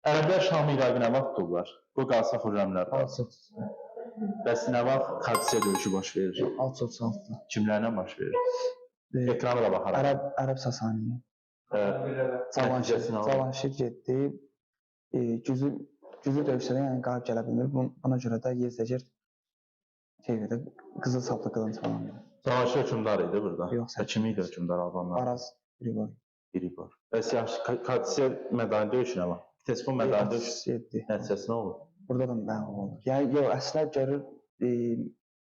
Ərəblər Şam İraqı nə vaxt tutublar? Bu qalsa Xürrəmlər var. Bəs nə vaxt Hadisə döyüşü baş verir? 636-da. Kimlərlə baş verir? Ekrana da baxaraq. Ərəb Sasani. Cavanşir getdi. Güclü döyüşlərə yəni qalib gələ bilmir. Buna görə də Yezdəcir qızıl saplı qılınc falan. Cavanşir hökmdar idi burada. Yox, kim idi hökmdar Albanlar? Araz Grigor. Bəs Hadisə mədani döyüşü nə var? Vitesbon mədani döyüşü nəticəsi nə olur? Burada da məğlub olur. Yəni yox, əslində görür,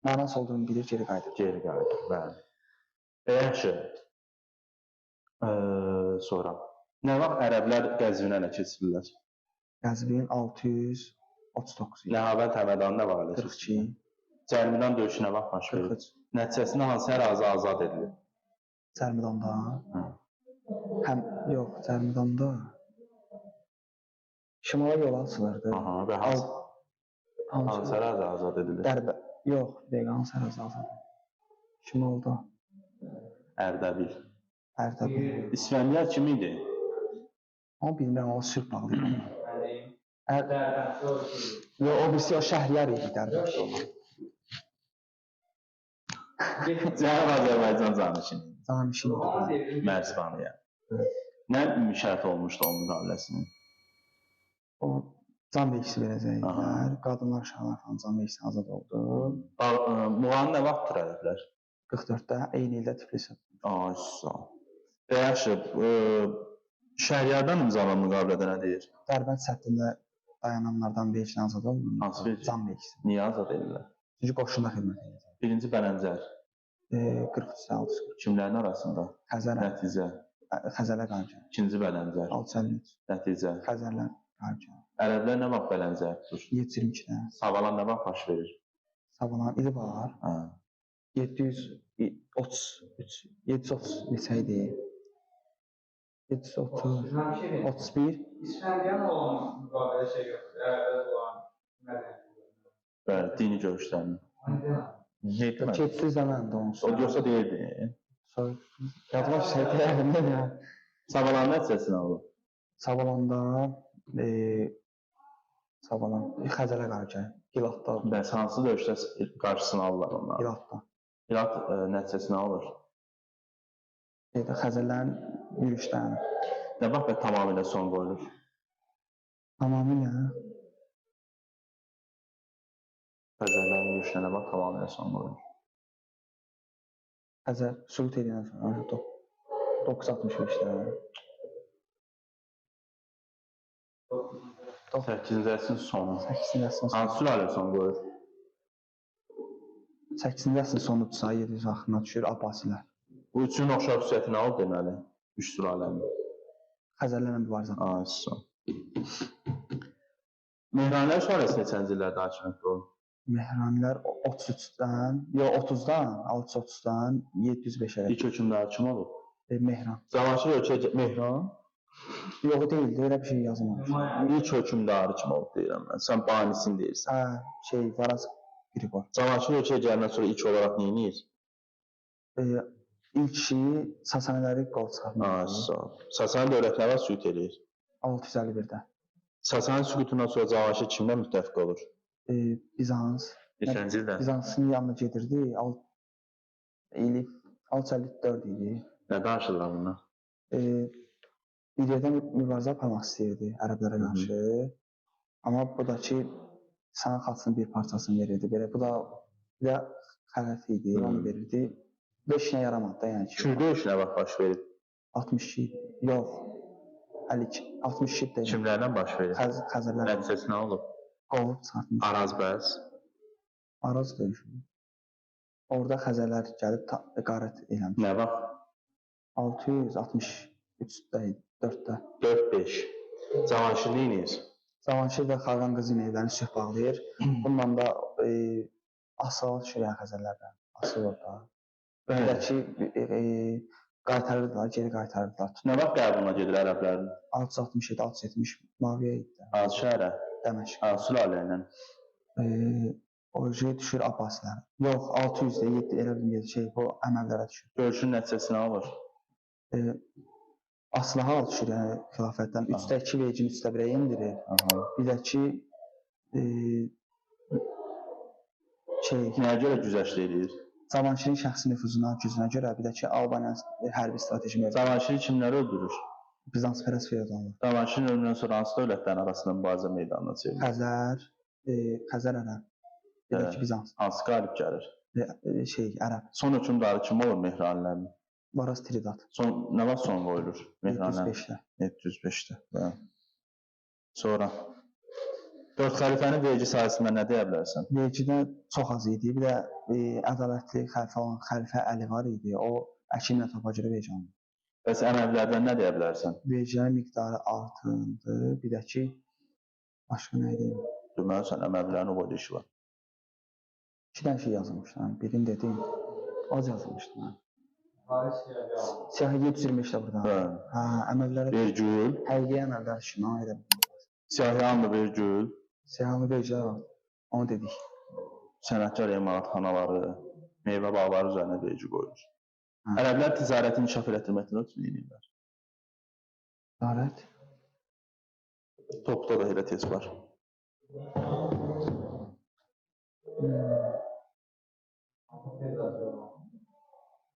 mənası olduğunu bilir, geri qayıdır. Bəli. Yaxşı. Sonra nə vaxt ərəblər Qəzvinə nə keçirirlər? Qəzvin 639 idi. Nəhavənd Həmədanı nə var? 42. Cərmidan döyüşü nə vaxt baş verir? 43. Nəticəsində hansı ərazi azad edilir? Cərmidanda? Cərmidanda şimala yol açılırdı. Və hansı ərazi azad edilir? Hansı ərazi azad edilir? Şimalda. Ərdəbil. İsfəndiyar kim idi? Ama bilmirəm, o sülh bağlı. O birisi o Şəhriyar idi Dərbəşdə olan. Cənab Azərbaycan Canişin. Mərzbaniyə. Nə şərt olmuşdu onun müqaviləsinin? O can vergisi verəcəklər, qadınlar, uşaqlar falan can vergisi azad oldu. Muğanı nə vaxt törədiblər? 44-də, eyni ildə Tiflisə. Sağ ol. Yaxşı, Şəhriyardan imzalanan müqavilədə nə deyir? Dərbənd səttində dayananlardan vergisi azad olunur. Hansı vergisi? Can vergisi. Niyə azad edirlər? Çünki qoşunda xidmət edir. Birinci Bələncər. 43-6. Kimlərin arasında? Nəticə. Xəzərlər qalib. İkinci Bələncər. 653. Nəticə. Xəzərlər qalib. Ərəblər nə vaxt Bələncər tutur? 722-də. Savalan nə vaxt baş verir? Savalan ili var. 733. 730 neçə idi? 730. 31. İsfəndiyan olan müqavilə şey yoxdur. Ərəblər olan mədəniyyətlər. Bəli, dini görüşlərini. Keçsiz zamanında olsun. O yoxsa deyirdi. Yazma şey deyərdim ya. Savalan nəticəsi nə olur? Savalanda Xəzərə qalib. Gilatda. Bəs hansı döyüşdə qarşısını alırlar onlar? Gilatda. Gilat nəticəsi nə olur? Xəzərlərin yürüşdən. Nə vaxt tamamilə son qoyulur? Tamamilə? Xəzərlərin yürüşünə nə vaxt tamamilə son qoyulur? Xəzər süqut edilən sonra 965-də. 8-ci əsrin sonu. 8-ci əsrin sonu. Hansı sülalə son qoyur? 8-ci əsrin sonudursa 700 axırına düşür Abbasilər. Bu üçün oxşar xüsusiyyəti nə oldu deməli? Üç sülalənin. Xəzərlərlə mübarizə. Mehranilər sonrası neçənci illərdə hakimiyyətdə oldu? Mehranilər 30-dan 630-dan 705-ə. İlk hökmdar kim olub? Mehran. Cavanşir ölkə Mehran? Yox, deyildi, öyle bir şey yazılmamış. İlk hökmdarı kim olub deyirəm mən. Sən banisin deyirsən. Varaz Grigor. Cavanşir ölkəyə gələndən sonra ilk olaraq nə edir? İlk şeyi Sasaniləri qol çıxartmaq. Sasani dövlətləri süqut edir. 651-də. Sasani süqutundan sonra Cavanşir kimlə müttəfiq olur? Bizans. Neçənci ildə? Bizansın yanına gedirdi. 654 idi. Nə danışırlar bunlar? Bir yerdən mübarizə aparmaq istəyirdi ərəblərə qarşı. Amma bu da ki, sana xalqının bir parçasını verirdi. Belə, bu da xələf idi, onu verirdi. Bu işinə yaramadı da yəni ki. Kürdə işinə vaxt baş verib? 62, yox, 52, 62 deyil. Kimlərlə baş verib? Xəzərlər. Nəticəsi nə olub? Qovub çıxartmış. Araz bəs? Araz döyüşü. Orada Xəzərlər gəlib qarət eləmiş. Nə vaxt? 663-də idi, 4-də. 4-5. Cavanşir nə edir? Cavanşir və Xaqan qızı ilə sülh bağlayır. Bununla da asılı düşür yəni Xəzərlərdən. Asılı orada. Buradakı qaytarırdılar, geri qaytarırdılar. Nə vaxt qəbuluna gedir ərəblərin? 667, 670 Maviyə idi. Az şəhərə? Dəməşq. Sülalə ilə? O düşür Abbasilər. Yox, 600-də 7 elə bir şey, bu Əməvlərə düşür. Döyüşün nəticəsi nə olur? aslaha düşür, yəni xilafətdən. 3də 2 vergini 3də 1-ə endirir. Aha. Bir də ki, Nəyə görə güzəşt eləyir? Cavanşirin şəxsi nüfuzuna, gücünə görə, bir də ki, Albaniyanın hərbi strateji mövqeyi. Cavanşiri kimlər öldürür? Bizansperest feodallar. Cavanşirin ölümündən sonra hansı dövlətlərin arasında mübarizə meydanına çevrilir? Xəzər ərəb. Bir də ki, Bizans. Hansı qalib gəlir? Ərəb. Son hökmdarı kim olur Mehranilərin? Varaz Tridat. Nə vaxt son qoyulur? 705-də. 705-də. Hə. Sonra 4 xəlifənin vergi sahəsində nə deyə bilərsən? Vergidə çox az idi. Bir də ədalətli xəlifə olan Xəlifə Əli var idi. O əkinlə topa görə vergi alırdı. Bəs Əməvilərdən nə deyə bilərsən? Vergilərin miqdarı artırıldı. Bir də ki, başqa nə idi? Deməli, sən Əməvilərin o boyda işi var. 2 dənə şey yazılmışdı. Birini dedim, az yazılmışdı. Siyahı 725-də burada. Hə, Əməvilərə Vergül. Həqiqi Əməvilər şuna edə bilir. Siyahıyanlı vergül. Siyahı vergilər var. Onu dedik. Sənətkar emalatxanaları, meyvə bağları üzərinə vergi qoyulur. Ərəblər ticarəti inkişaf elətdirməkdən ötürü eləyirlər. Ticarət? Topda da elə tez var.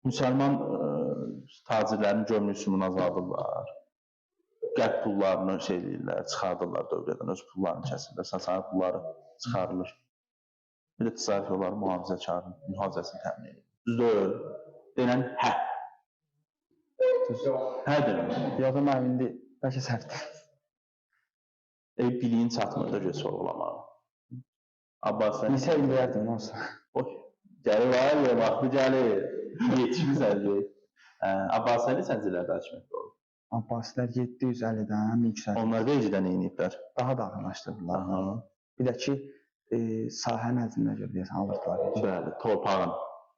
Müsəlman tacirlərin gömrük sumunu azaldırlar. Qərb pullarını çıxardırlar dövlədən, öz pullarını kəsirlər, saçan pulları çıxarılır. Bir də ticarət yolları mühafizəsini təmin edir. Düz deyil. Denən hə. Hə denən. Yox, mənim indi bəlkə səhvdir. Biliyin çatmır da göz sorğulamağa. Abbaslar. Nisə bilirdim olsa. Gəlir var ya, vaxtı gəlir. Yetişmirsən deyil. Abbasəli səncilərdə hakimiyyətdə olur. Abbasilər 750-dən 1150. Onlar vergidən eyniyiblər. Daha da ağırlaşdırdılar. Bir də ki, sahə nəzdinə görə deyəsən, alırdılar. Bəli, torpağın.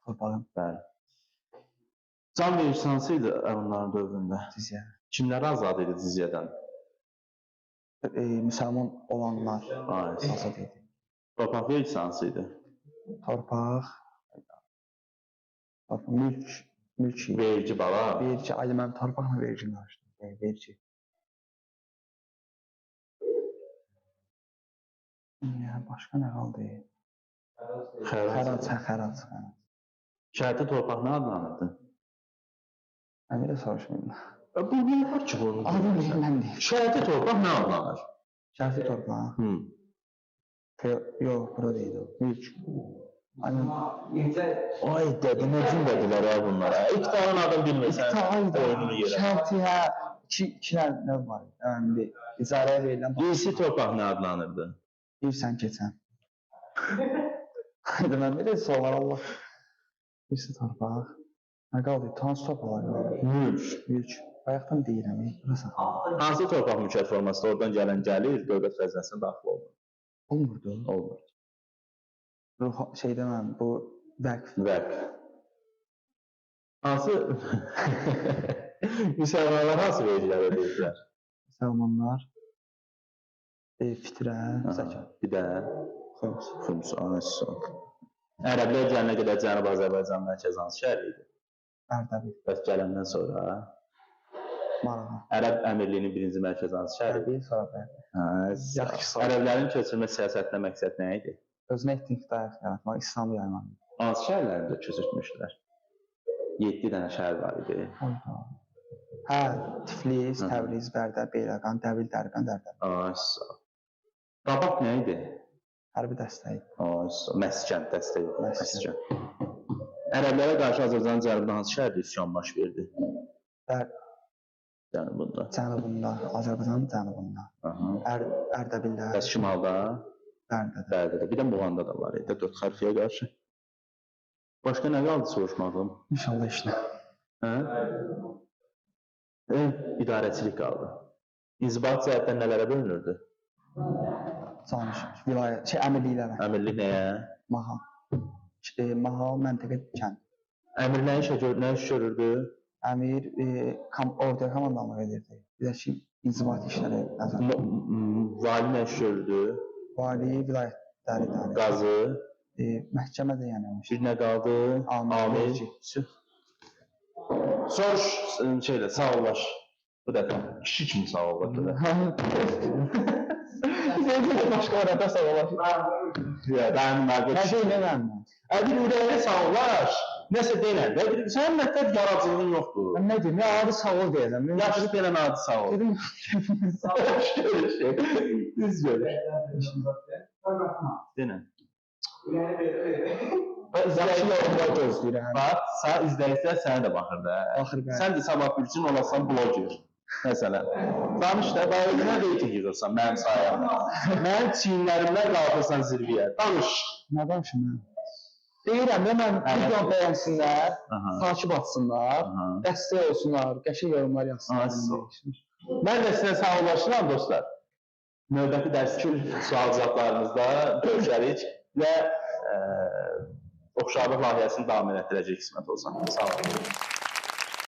Torpağın. Bəli. Can vergisi hansı idi onların dövründə? Cizyə. Kimləri azad edir cizyədən? Müsəlman olanlar azad edir. Torpaq vergisi hansı idi? Torpaq, mülk vergi bala. Vergi, ayda mən torpaqla vergini açdım. Vergi. Başqa nə qaldı? Xərac. Şəhərdə torpaq nə adlanırdı? Əmirə soruşmayın. Bu niyə var ki bunu? Adım bilməndir. Şəhərdə torpaq nə adlanır? Şəhərdə torpaq? Yox, bura deyil o. Mülk. Ay dədə, nə cümlədilər bunlara? İqtidarın adını bilmirsən, oyununu yerə. Şəhərti, hə, iki nə var? İcarəyə verilən... İrsi torpaq nə adlanırdı? İrsən keçən. Mən bir də soğlar Allah. İrsi torpaq. Nə qaldı? Tansı torpaqlar. Mülk. Bayaqdan deyirəm, burası. Hansı torpaq mülkiyyət formasında oradan gələn gəlir, dövlət xəzinəsinə daxil olmur? Olmurdu. Olmur. Şeydən mən, bu vəqf. Hansı müsəlmanlar hansı vergilər ödəyirlər? Müsəlmanlar fitrə, zəkat. Bir də xüms. Ərəblər gələnə qədər Cənubi Azərbaycan mərkəzi hansı şəhər idi? Ərdəbil. Bəs gələndən sonra Marağa. Ərəb əmirliyinin birinci mərkəzi hansı şəhər idi? Yaxşı. Ərəblərin köçürmə siyasətində məqsəd nə idi? Özünə etnik dair yaratmaq, İslamı yaymaq. Hansı şəhərlərində köçürtmüşdülər? 7 dənə şəhər var idi. Hə, Tiflis, Təbriz, Bərdə, Beyləqan, Dəbil, Dərbənd, Ərdəbil. Qabaq nə idi? Hərbi dəstək. Məskən dəstək. Ərəblərə qarşı Azərbaycanın cənubunda hansı şəhərdə üsyan baş verdi? Cənubunda. Azərbaycanın cənubunda. Ərdəbildə. Bəs şimalda? Bərdədə. Bir də Muğanda da var idi, 4 xəlifəyə qarşı. Başqa nə qaldı soruşmağım? İnşallah işlə. İdarəçilik qaldı. İnzibat cəhətdən nələrə bölünürdü? Canışır. Vilayət, əmirliklərə. Əmirlik nəyə? Mahal. Mahal məntəqə kənd. Əmir nə iş görürdü? Əmir orduya komandanlıq edirdi. Bir də ki, inzibat işləri nəzərdə. Vali nə iş görürdü? Vali vilayətləri idarə. Qazı? Məhkəmə də yəni. Bir nə qaldı? Amir. Soruş, sağ olaş. Bu dəfə kişi kimi sağ ol. Sevgilim başqa arada sağlaş. Mənim Nə məqsəd. deyirəm mən? Bir ürəyinə sağlaş. Nəsə denən. Sənin mətləb yaradıcılığın yoxdur. Mən nə deyim? Ya adi sağ ol deyəcəm. Yaxşı denən adi sağ ol. Dedim, Düz görüş. Denən. yaxşı yorumlar gözləyirəm. Bax, sağ izləyicilər sənə də baxır da. Baxır bəli. Sən də sabah bir gün olasan bloger. Məsələn. Danış da, bayırına reyting yığırsan mənim sayəmdə. Mənim çiyinlərimdən qalxırsan zirvəyə. Danış. Nə danışım mən? Deyirəm ya mən videonu bəyənsinlər, takip atsınlar, dəstək olsunlar, qəşəng yorumlar yazsınlar. Mən də sizə sağollaşıram dostlar. Növbəti dərs sual-cavablarımızda görüşərik və oxşarlıq layihəsini davam etdirəcək qismət olsan. Sağ olun.